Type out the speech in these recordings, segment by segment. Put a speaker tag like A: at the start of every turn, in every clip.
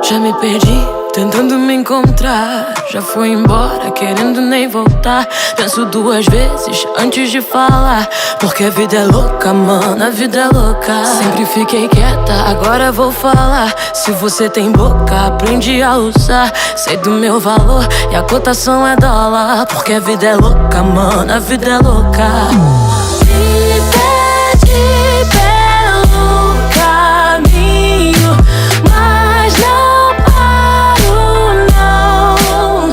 A: Já me perdi, tentando me encontrar. Já foi embora, querendo nem voltar. Penso duas vezes antes de falar, porque a vida é louca, mano, a vida é louca. Sempre fiquei quieta, agora vou falar. Se você tem boca, aprende a usar. Sei do meu valor e a cotação é dólar, porque a vida é louca, mano, a vida é louca. Me pede pelo caminho, mas não paro, não.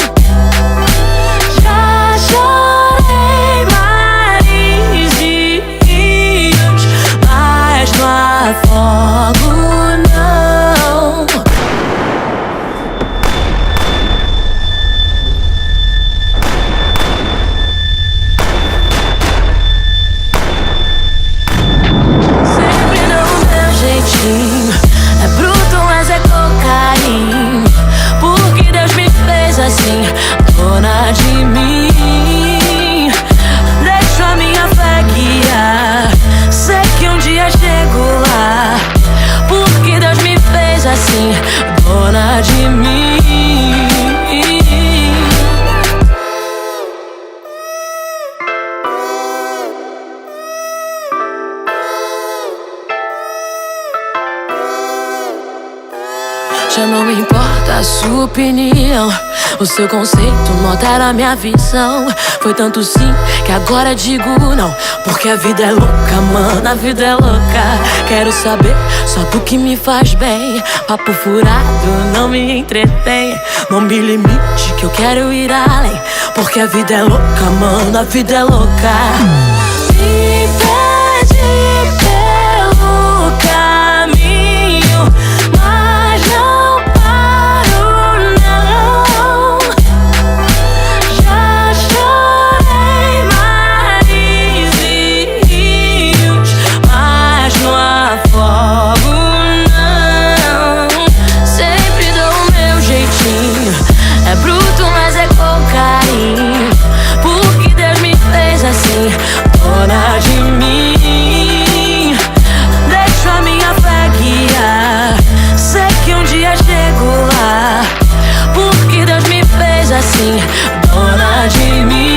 A: Já chorei mares e rios, mas não afogo, não. Sempre no meu jeitinho, é bruto, mas é cocaína. Porque Deus me fez assim, dona de mim. Deixo a minha fé guiar, sei que um dia chego lá. Porque Deus me fez assim, dona de mim. Já não importa a sua opinião, o seu conceito não altera a minha visão. Foi tanto sim que agora digo não, porque a vida é louca, mano, a vida é louca. Quero saber só do que me faz bem. Papo furado não me entretém. Não me limite que eu quero ir além, porque a vida é louca, mano, a vida é louca. Me pede pelo caminho, mas não paro, não. Já chorei mares e rios, mas não afogo, não. Sempre dou o meu jeitinho, é bruto, mas é cocaína. Porque Deus me fez assim, dona de mim. Deixo a minha fé guiar, sei que um dia chego lá. Porque Deus me fez assim, dona de mim.